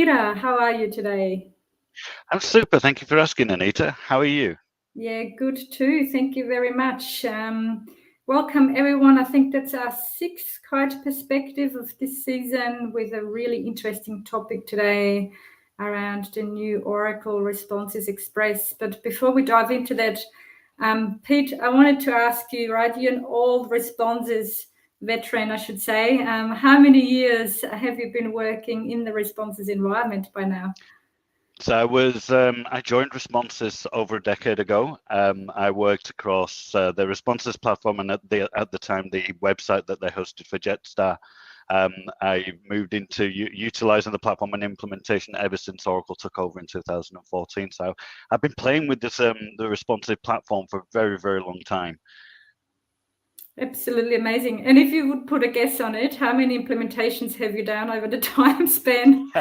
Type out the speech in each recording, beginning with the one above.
Peter, how are you today? I'm super. Thank you for asking, Anita. How are you? Yeah, good too. Thank you very much. Welcome, everyone. I think that's our sixth Kyte perspective of this season with a really interesting topic today around the new Oracle Responsys Express. But before we dive into that, Pete, I wanted to ask you, right, you're an old Responsys veteran, I should say. How many years have you been working in the Responsys environment by now? So I joined Responsys over a decade ago. I worked across the Responsys platform and at the time the website that they hosted for Jetstar. I moved into utilizing the platform and implementation ever since Oracle took over in 2014. So I've been playing with this the Responsys platform for a very, very long time. Absolutely amazing. And if you would put a guess on it, how many implementations have you done over the time span?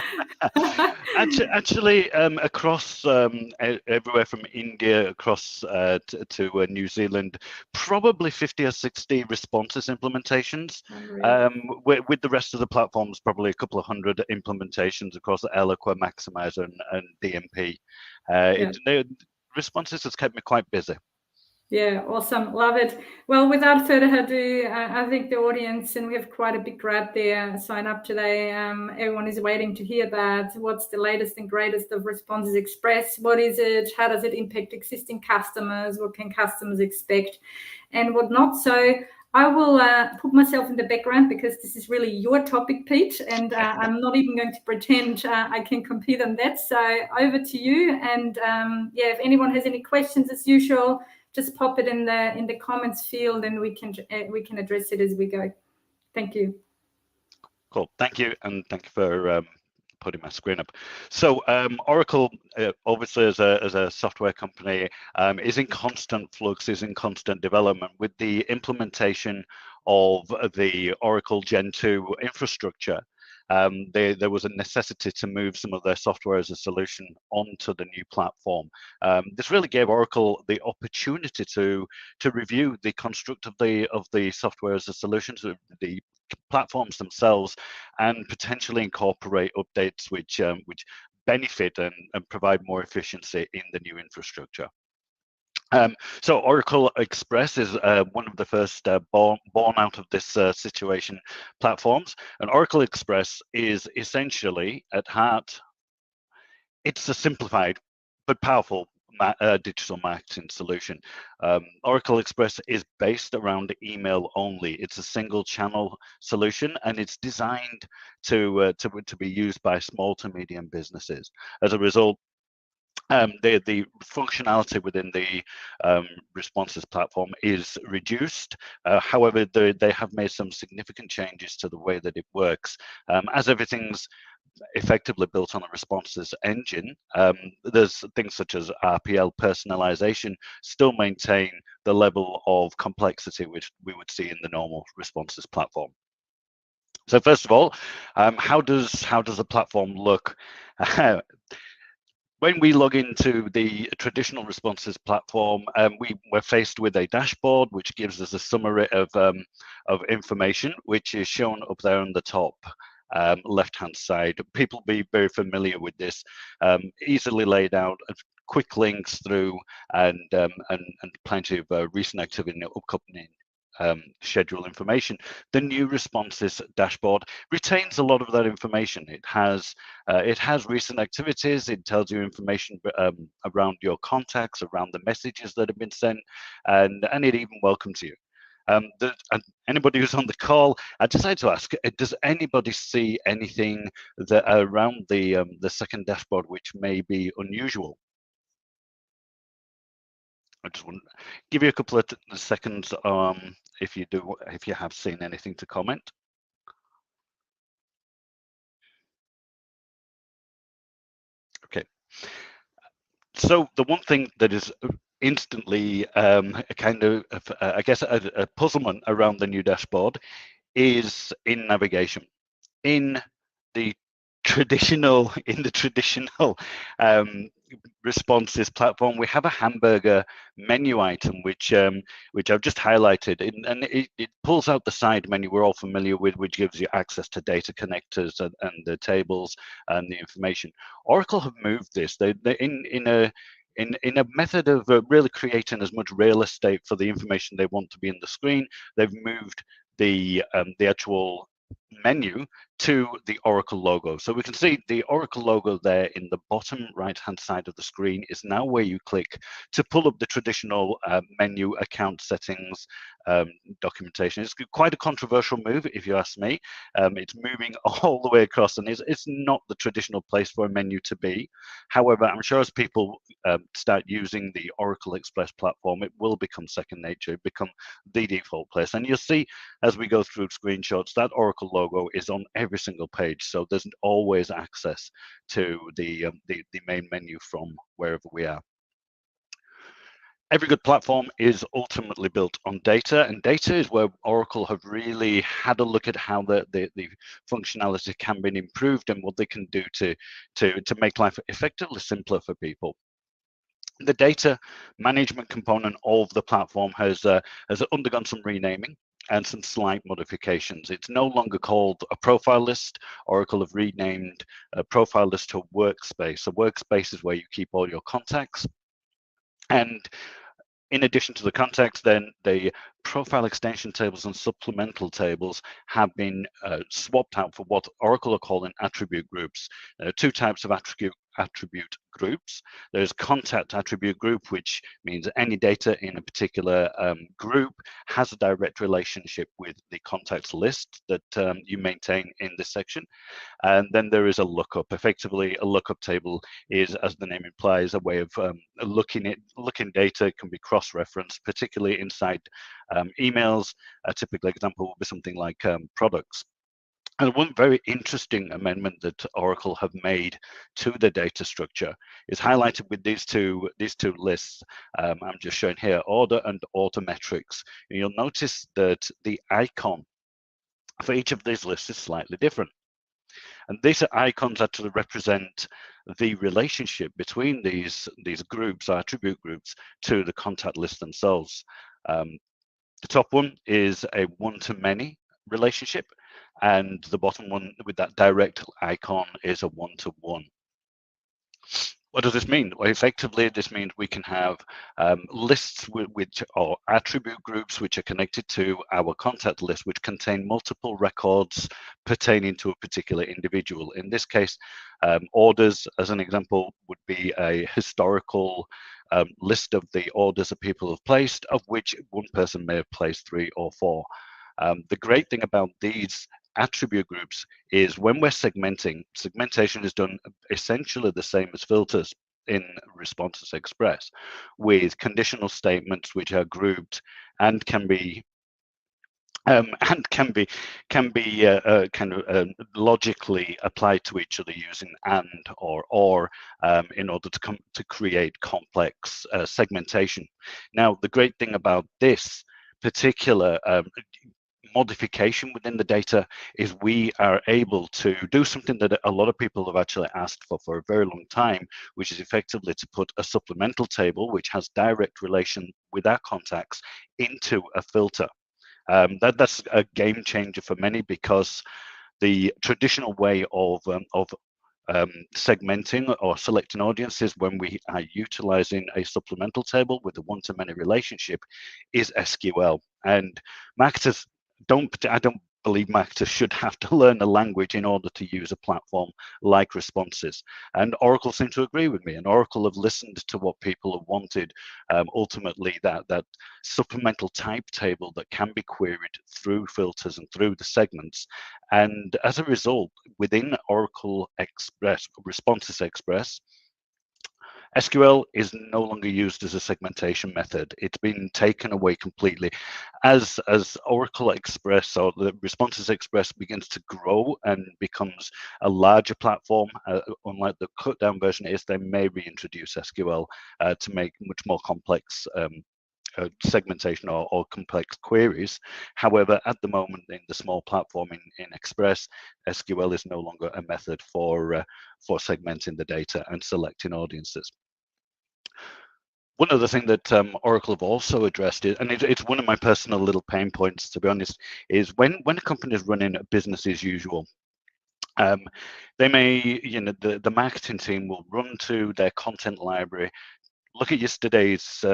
Actually, across everywhere from India across to New Zealand, probably 50 or 60 Responsys implementations. With the rest of the platforms, probably a couple of hundred implementations across Eloqua, Maximizer, and DMP. Responsys has kept me quite busy. Yeah, awesome. Love it. Well, without further ado, I think the audience, and we have quite a big crowd there, sign up today. Everyone is waiting to hear that. What's the latest and greatest of Responsys Express? What is it? How does it impact existing customers? What can customers expect and what not? So I will put myself in the background because this is really your topic, Pete, and I'm not even going to pretend I can compete on that. So over to you. And yeah, if anyone has any questions, as usual, just pop it in the comments field and we can address it as we go. Thank you. Cool. Thank you. And thank you for putting my screen up. So Oracle, obviously as a software company, is in constant flux, is in constant development. With the implementation of the Oracle Gen 2 infrastructure, there was a necessity to move some of their software as a solution onto the new platform. This really gave Oracle the opportunity to review the construct of the software as a solution, so the platforms themselves, and potentially incorporate updates which benefit and provide more efficiency in the new infrastructure. So Oracle Express is one of the first born out of this situation platforms. And Oracle Express is essentially, at heart, it's a simplified but powerful digital marketing solution. Oracle Express is based around email only. It's a single channel solution, and it's designed to be used by small to medium businesses. As a result, the functionality within the Responsys platform is reduced. However, they have made some significant changes to the way that it works. As everything's effectively built on a Responsys engine, there's things such as RPL personalisation still maintain the level of complexity which we would see in the normal Responsys platform. So first of all, how does the platform look? When we log into the traditional Responsys platform, we're faced with a dashboard which gives us a summary of information, which is shown up there on the top left-hand side. People will be very familiar with this, easily laid out, quick links through, and plenty of recent activity in upcoming schedule information. The new Responsys dashboard retains a lot of that information. It has recent activities. It tells you information around your contacts, around the messages that have been sent, and it even welcomes you. Anybody who's on the call, I decided to ask: does anybody see anything that around the second dashboard which may be unusual? I just want to give you a couple of seconds if you have seen anything to comment. Okay. So the one thing that is instantly a kind of I guess a puzzlement around the new dashboard is in navigation. In the traditional Responsys platform, we have a hamburger menu item, which I've just highlighted, and it pulls out the side menu we're all familiar with, which gives you access to data connectors and the tables and the information. Oracle have moved this. They in a method of really creating as much real estate for the information they want to be in the screen. They've moved the actual menu to the Oracle logo. So we can see the Oracle logo there in the bottom right hand side of the screen is now where you click to pull up the traditional menu, account settings, documentation. It's quite a controversial move, if you ask me. It's moving all the way across, and it's not the traditional place for a menu to be. However, I'm sure as people start using the Oracle Express platform, it will become second nature, become the default place. And you'll see as we go through screenshots, that Oracle logo is on every single page. So there's always access to the main menu from wherever we are. Every good platform is ultimately built on data, and data is where Oracle have really had a look at how the functionality can be improved and what they can do to make life effectively simpler for people. The data management component of the platform has undergone some renaming and some slight modifications. It's no longer called a profile list. Oracle have renamed a profile list to a workspace. A workspace is where you keep all your contacts. And in addition to the contacts, then the profile extension tables and supplemental tables have been swapped out for what Oracle are calling attribute groups. There are two types of attribute groups. There's contact attribute group, which means any data in a particular group has a direct relationship with the contacts list that you maintain in this section. And then there is a lookup. Effectively, a lookup table is, as the name implies, a way of looking data. Can be cross-referenced, particularly inside emails. A typical example would be something like products. And one very interesting amendment that Oracle have made to the data structure is highlighted with these two lists. I'm just showing here, order and auto metrics. And you'll notice that the icon for each of these lists is slightly different. And these icons actually represent the relationship between these groups, or attribute groups, to the contact list themselves. The top one is a one-to-many relationship, and the bottom one with that direct icon is a one-to-one. What does this mean? Well, effectively, this means we can have lists which are attribute groups which are connected to our contact list, which contain multiple records pertaining to a particular individual. In this case, orders, as an example, would be a historical list of the orders that people have placed, of which one person may have placed 3 or 4. The great thing about these attribute groups is when we're segmentation is done essentially the same as filters in Responsys Express, with conditional statements which are grouped and can be logically applied to each other using and or in order to create complex segmentation. Now, the great thing about this particular modification within the data is we are able to do something that a lot of people have actually asked for a very long time, which is effectively to put a supplemental table which has direct relation with our contacts into a filter. That's a game changer for many, because the traditional way of segmenting or selecting audiences when we are utilizing a supplemental table with a one-to-many relationship is SQL. And marketers I don't believe marketers should have to learn a language in order to use a platform like Responsys. And Oracle seem to agree with me, and Oracle have listened to what people have wanted. Ultimately, that supplemental type table that can be queried through filters and through the segments. And as a result, within Oracle Express, Responsys Express, SQL is no longer used as a segmentation method. It's been taken away completely. As Oracle Express or the Responsys Express begins to grow and becomes a larger platform, unlike the cut down version is, they may reintroduce SQL to make much more complex segmentation or complex queries. However, at the moment in the small platform in Express, SQL is no longer a method for segmenting the data and selecting audiences. One other thing that Oracle have also addressed is, and it's one of my personal little pain points, to be honest, is when a company is running a business as usual. They may, the marketing team will run to their content library, look at yesterday's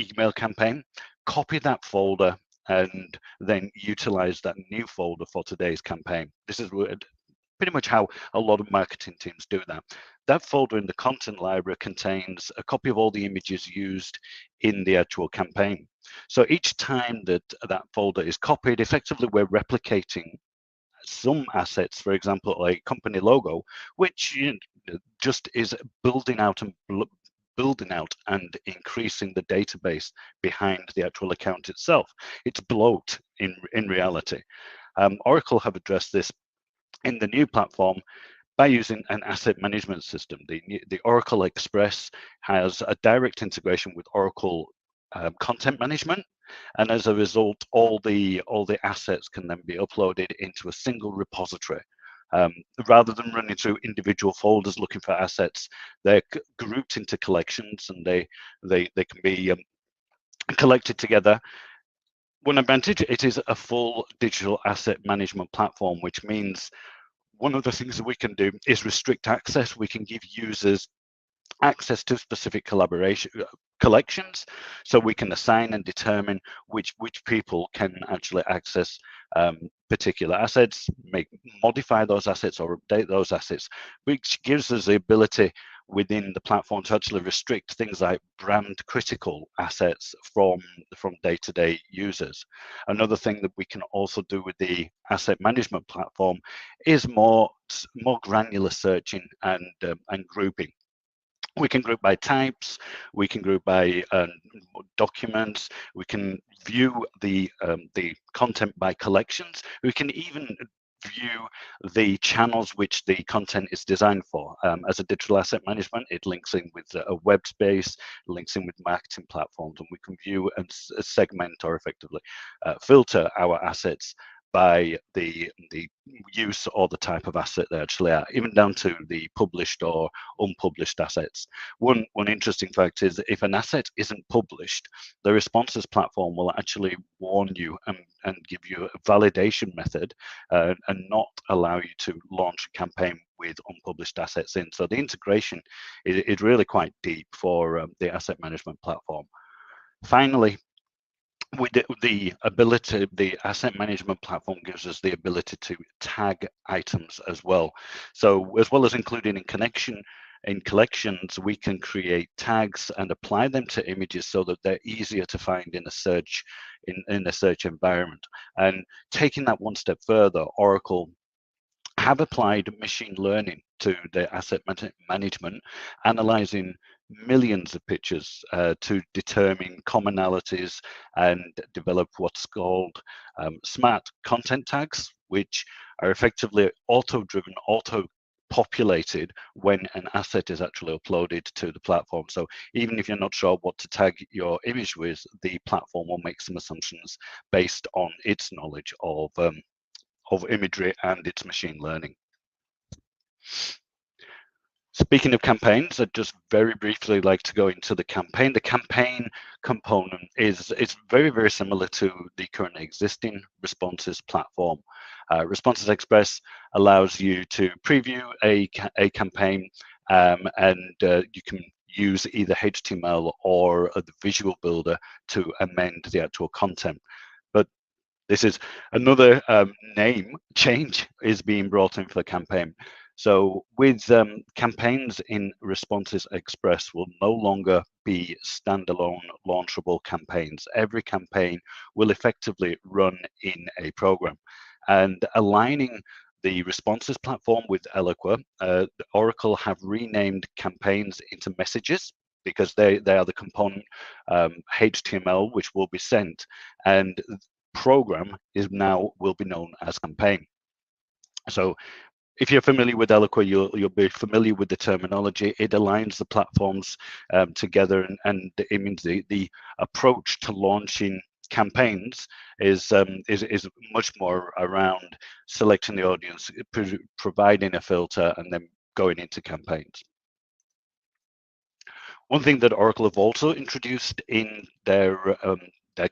email campaign, copy that folder, and then utilize that new folder for today's campaign. This is pretty much how a lot of marketing teams do that. That folder in the content library contains a copy of all the images used in the actual campaign. So each time that that folder is copied, effectively we're replicating some assets, for example, a company logo, which just is building out and increasing the database behind the actual account itself. It's bloat in reality. Oracle have addressed this in the new platform by using an asset management system. The Oracle Express has a direct integration with Oracle content management, and as a result, all the assets can then be uploaded into a single repository. Rather than running through individual folders looking for assets, they're grouped into collections, and they can be collected together. One advantage, it is a full digital asset management platform, which means one of the things that we can do is restrict access. We can give users access to specific collections, so we can assign and determine which people can actually access particular assets, modify those assets or update those assets, which gives us the ability within the platform to actually restrict things like brand critical assets from day-to-day users. Another thing that we can also do with the asset management platform is more granular searching and grouping. We can group by types, we can group by documents, we can view the content by collections, we can even view the channels which the content is designed for. As a digital asset management, it links in with a web space, links in with marketing platforms, and we can view and segment or effectively filter our assets by the use or the type of asset they actually are, even down to the published or unpublished assets. One interesting fact is that if an asset isn't published, the Responsys platform will actually warn you and give you a validation method and not allow you to launch a campaign with unpublished assets in. So the integration is really quite deep for the asset management platform. Finally, with the ability, the asset management platform gives us the ability to tag items as well. So as well as including in collections, we can create tags and apply them to images so that they're easier to find in a search environment. And taking that one step further, Oracle have applied machine learning to their asset management, analyzing millions of pictures to determine commonalities and develop what's called smart content tags, which are effectively auto-driven, auto-populated when an asset is actually uploaded to the platform. So even if you're not sure what to tag your image with, the platform will make some assumptions based on its knowledge of imagery and its machine learning. Speaking of campaigns, I'd just very briefly like to go into the campaign. The campaign component is very, very similar to the current existing Responsys platform. Responsys Express allows you to preview a campaign and you can use either HTML or the visual builder to amend the actual content. But this is another name change is being brought in for the campaign. So with campaigns in Responsys Express will no longer be standalone launchable campaigns. Every campaign will effectively run in a program. And aligning the Responsys platform with Eloqua, Oracle have renamed campaigns into messages because they are the component HTML which will be sent, and program will be known as campaign. So if you're familiar with Eloqua, you'll be familiar with the terminology. It aligns the platforms together, and it means the approach to launching campaigns is much more around selecting the audience, providing a filter, and then going into campaigns. One thing that Oracle have also introduced in their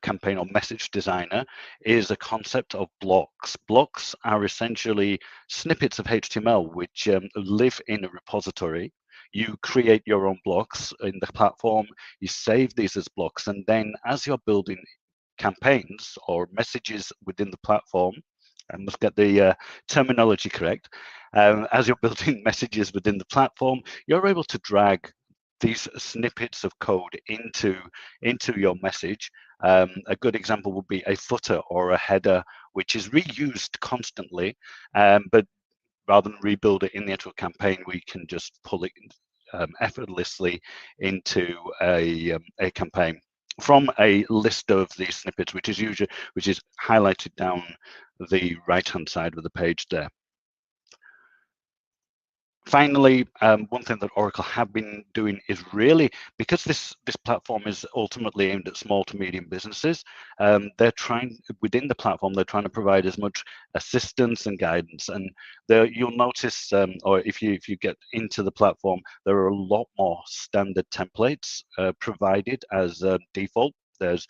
campaign or message designer is a concept of blocks. Blocks are essentially snippets of HTML which live in a repository. You create your own blocks in the platform, you save these as blocks, and then as you're building campaigns or messages within the platform, I must get the terminology correct, as you're building messages within the platform, you're able to drag these snippets of code into your message. A good example would be a footer or a header, which is reused constantly, but rather than rebuild it in the actual campaign, we can just pull it effortlessly into a campaign from a list of these snippets, which is highlighted down the right-hand side of the page there. Finally, one thing that Oracle have been doing is really, because this platform is ultimately aimed at small to medium businesses, they're trying, within the platform, they're trying to provide as much assistance and guidance. And you'll notice, or if you get into the platform, there are a lot more standard templates provided as default. There's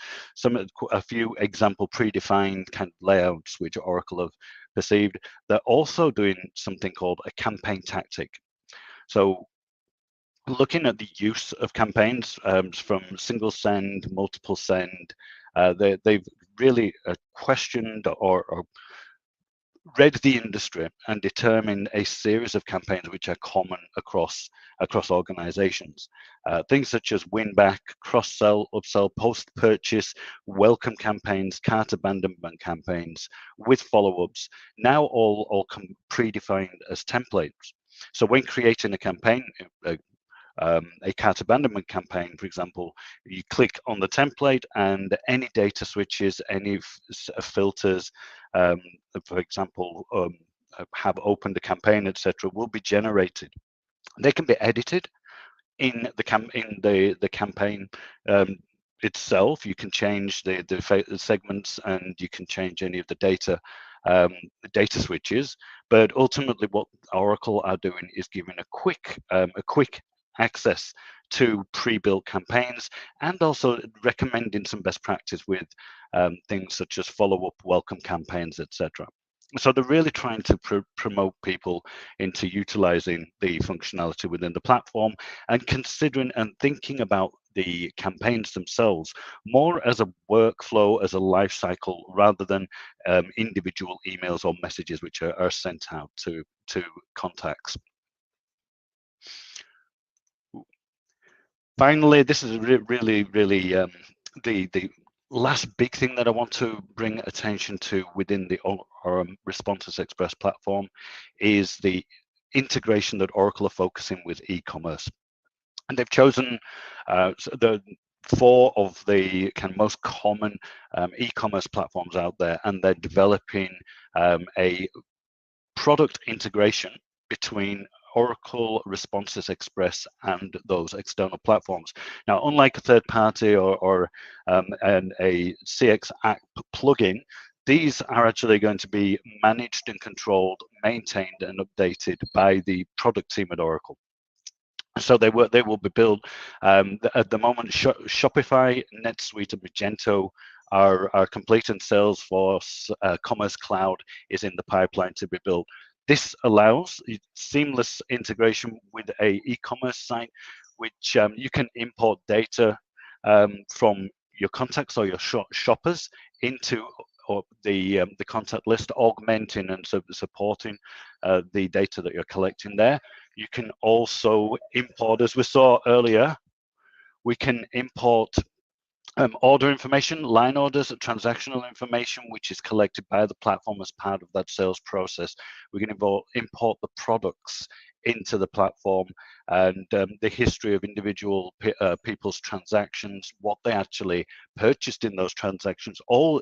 a few example predefined kind of layouts which Oracle have perceived. They're also doing something called a campaign tactic. So looking at the use of campaigns from single send, multiple send, they've really questioned or read the industry and determined a series of campaigns which are common across organizations. Things such as win back, cross-sell, upsell, post-purchase, welcome campaigns, cart abandonment campaigns with follow-ups, now all come predefined as templates. So when creating a campaign, a cart abandonment campaign, for example, you click on the template and any data switches, any filters, for example, have opened a campaign, etc., will be generated. They can be edited in the campaign itself. You can change the segments and you can change any of the data switches. But ultimately, what Oracle are doing is giving a quick access to pre-built campaigns, and also recommending some best practice with things such as follow-up, welcome campaigns, etc. So they're really trying to promote people into utilizing the functionality within the platform and considering and thinking about the campaigns themselves more as a workflow, as a life cycle, rather than individual emails or messages which are sent out to contacts. Finally, this is really the last big thing that I want to bring attention to within the Responsys Express platform is the integration that Oracle are focusing with e-commerce. And they've chosen the 4 of the kind of most common e-commerce platforms out there, and they're developing a product integration between Oracle Responsys Express and those external platforms. Now, unlike a third party or a CX app plugin, these are actually going to be managed and controlled, maintained and updated by the product team at Oracle. So they will be built. At the moment, Shopify, NetSuite and Magento are complete, and Salesforce Commerce Cloud is in the pipeline to be built. This allows seamless integration with a e-commerce site, which you can import data from your contacts or your shoppers into the contact list, augmenting and supporting the data that you're collecting there. You can also import, as we saw earlier, we can import order information, line orders, transactional information, which is collected by the platform as part of that sales process. We can import the products into the platform, and the history of individual people's transactions, what they actually purchased in those transactions, all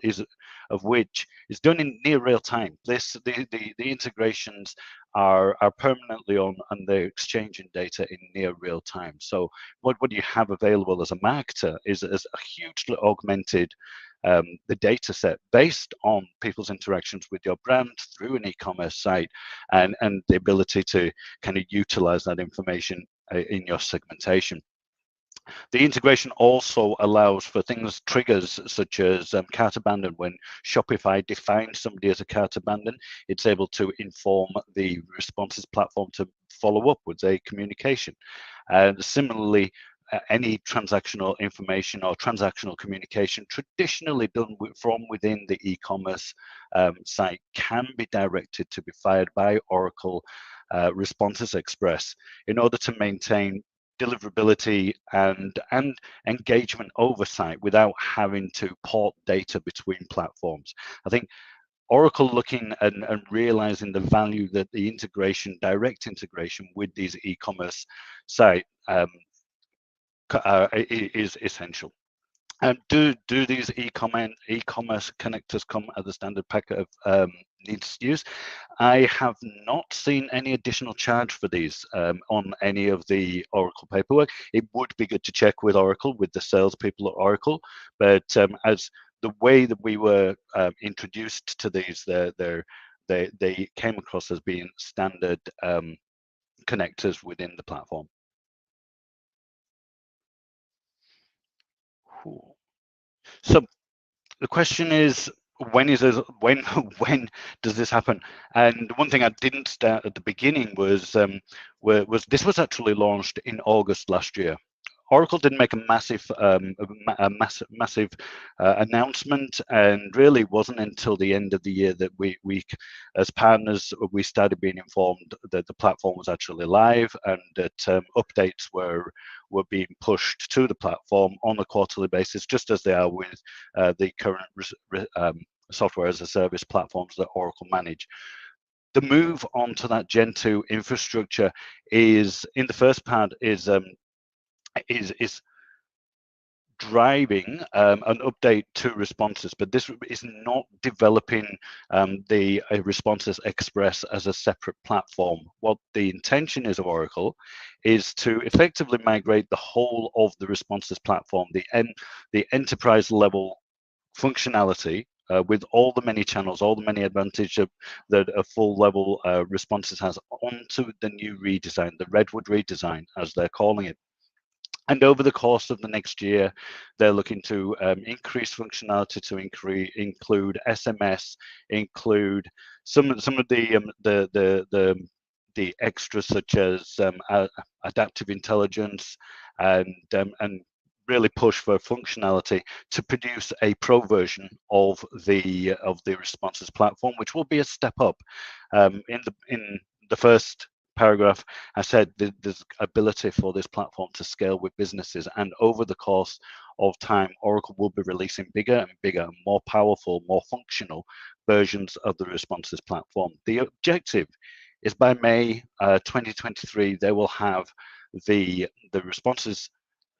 of which is done in near real time. The integrations are permanently on, and they're exchanging data in near real time. So what you have available as a marketer is a hugely augmented the data set based on people's interactions with your brand through an e-commerce site, and the ability to kind of utilize that information in your segmentation. The integration also allows for things, triggers such as cart abandon. When Shopify defines somebody as a cart abandon, it's able to inform the Responsys platform to follow up with a communication. And similarly, any transactional information or transactional communication traditionally done from within the e-commerce site can be directed to be fired by Oracle Responsys Express in order to maintain deliverability and engagement oversight without having to port data between platforms. I think Oracle looking and realizing the value that the integration, direct integration with these e-commerce site is essential. Do these e-commerce connectors come as a standard packet of needs to use? I have not seen any additional charge for these on any of the Oracle paperwork. It would be good to check with Oracle, with the salespeople at Oracle, but as the way that we were introduced to these, they came across as being standard connectors within the platform. Cool. So the question is, when does this happen? And one thing I didn't start at the beginning was this was actually launched in August last year. Oracle didn't make a massive announcement, and really wasn't until the end of the year that we as partners, we started being informed that the platform was actually live and that updates were being pushed to the platform on a quarterly basis, just as they are with the current software as a service platforms that Oracle manage. The move onto that Gen 2 infrastructure is, in the first part, is driving an update to Responsys, but this is not developing the Responsys Express as a separate platform. What the intention is of Oracle is to effectively migrate the whole of the Responsys platform, the enterprise level functionality with all the many channels, all the many advantages that a full level Responsys has, onto the new redesign, the Redwood redesign, as they're calling it. And over the course of the next year, they're looking to increase functionality to include SMS, include some of the extras such as adaptive intelligence, and really push for functionality to produce a pro version of the Responsys platform, which will be a step up. In the first paragraph, I said there's ability for this platform to scale with businesses, and over the course of time, Oracle will be releasing bigger and bigger, more powerful, more functional versions of the Responsys platform. The objective is by May 2023, they will have the Responsys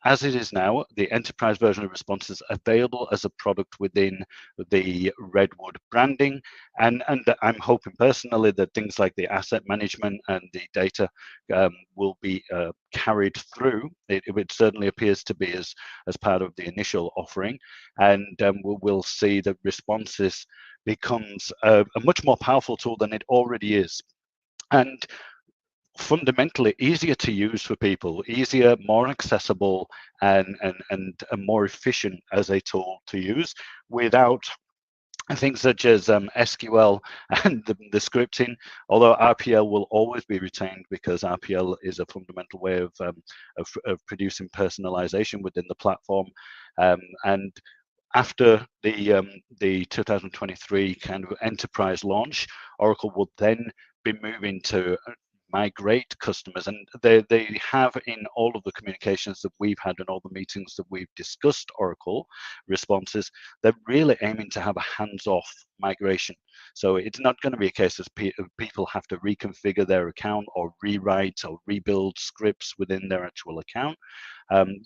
as it is now, the enterprise version of Responsys, available as a product within the Redwood branding. And I'm hoping personally that things like the asset management and the data will be carried through. It certainly appears to be as part of the initial offering. And we'll see that Responsys becomes a much more powerful tool than it already is. And fundamentally easier to use for people, easier, more accessible, and more efficient as a tool to use, without things such as SQL and the scripting. Although RPL will always be retained, because RPL is a fundamental way of producing personalization within the platform. And after the 2023 kind of enterprise launch, Oracle will then be moving to migrate customers, and they have, in all of the communications that we've had and all the meetings that we've discussed Oracle Responsys, they're really aiming to have a hands-off migration. So it's not going to be a case of people have to reconfigure their account or rewrite or rebuild scripts within their actual account.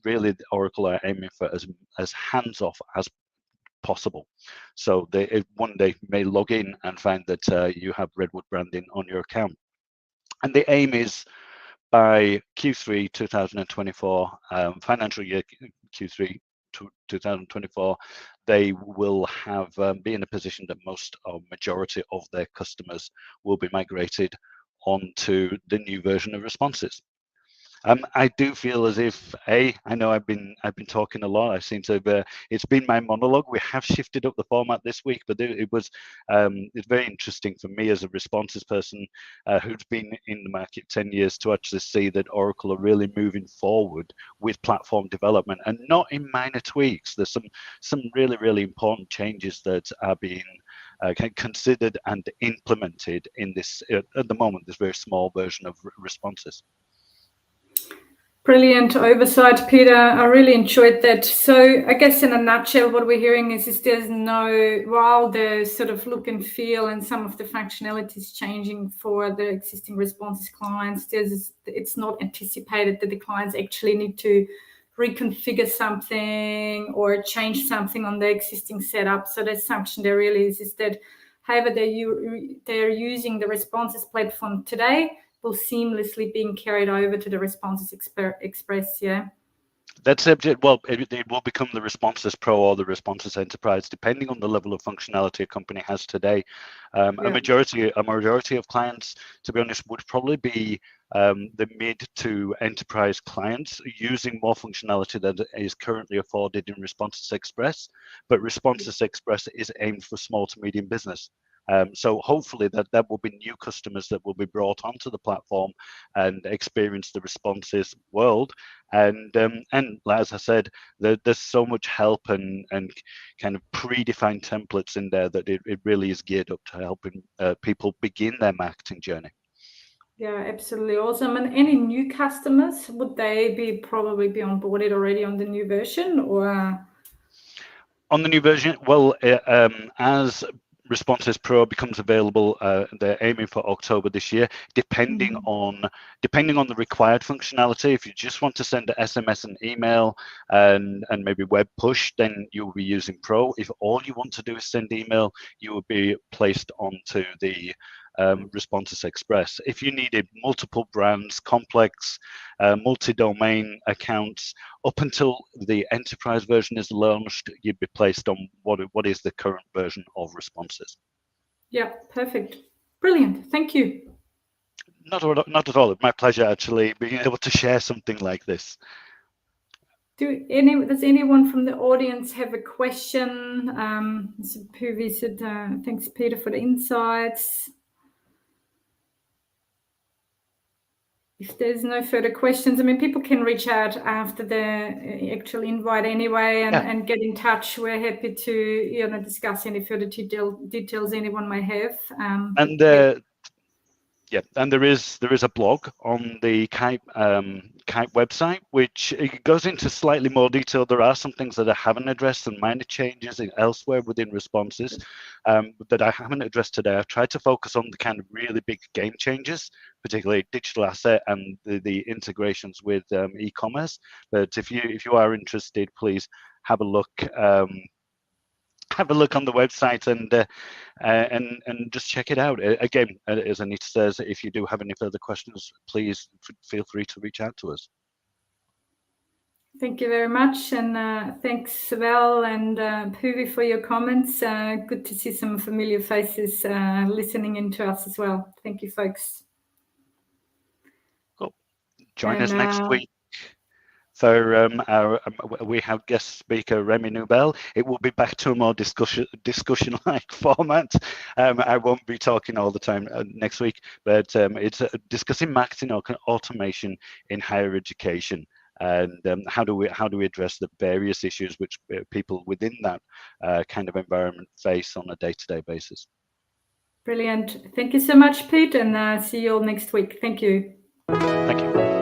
Really, Oracle are aiming for as hands-off as possible. So they one day may log in and find that you have Redwood branding on your account. And the aim is by Q3 2024, financial year Q3 2024, they will have be in a position that most or majority of their customers will be migrated onto the new version of Responsys. I do feel as if I know I've been talking a lot. I seem to have, it's been my monologue. We have shifted up the format this week, but it's very interesting for me as a Responsys person who's been in the market 10 years to actually see that Oracle are really moving forward with platform development, and not in minor tweaks. There's some really important changes that are being considered and implemented in this at the moment, this very small version of Responsys. Brilliant oversight, Peter. I really enjoyed that. So I guess in a nutshell, what we're hearing is there's while the sort of look and feel and some of the functionality is changing for the existing Responsys clients, it's not anticipated that the clients actually need to reconfigure something or change something on the existing setup. So the assumption there really is that however they're using the Responsys platform today will seamlessly being carried over to the Responsys Express, yeah? That's subject. Well, it will become the Responsys Pro or the Responsys Enterprise, depending on the level of functionality a company has today. A majority of clients, to be honest, would probably be the mid to enterprise clients using more functionality that is currently afforded in Responsys Express. But Responsys Express is aimed for small to medium business. So hopefully that will be new customers that will be brought onto the platform and experience the Responsys world. And as I said, there's so much help and kind of predefined templates in there that it really is geared up to helping people begin their marketing journey. Yeah, absolutely awesome. And any new customers, would they probably be onboarded already on the new version, or? On the new version, well, as Responsys Pro becomes available, they're aiming for October this year, depending on the required functionality. If you just want to send an SMS and email and maybe web push, then you'll be using Pro. If all you want to do is send email, you will be placed onto the Responsys Express. If you needed multiple brands, complex, multi-domain accounts, up until the enterprise version is launched, you'd be placed on what is the current version of Responsys. Yeah, perfect. Brilliant. Thank you. Not at all. It's my pleasure actually being able to share something like this. Does anyone from the audience have a question? Puvi said, thanks, Peter, for the insights. If there's no further questions, I mean, people can reach out after the actual invite anyway and get in touch. We're happy to discuss any further details anyone may have. And there is a blog on the Kyte website, which goes into slightly more detail. There are some things that I haven't addressed and minor changes elsewhere within Responsys that I haven't addressed today. I've tried to focus on the kind of really big game changes, particularly digital asset and the integrations with e-commerce. But if you are interested, please have a look. Have a look on the website and just check it out. Again, as Anita says, if you do have any further questions, please feel free to reach out to us. Thank you very much, and thanks Val and Puvi for your comments. Good to see some familiar faces listening in to us as well. Thank you, folks. Cool. Join us next week. For we have guest speaker Remy Nubel. It will be back to a more discussion-like format. I won't be talking all the time next week, but it's discussing marketing automation in higher education, and how do we address the various issues which people within that kind of environment face on a day-to-day basis. Brilliant. Thank you so much, Pete, and see you all next week. Thank you. Thank you.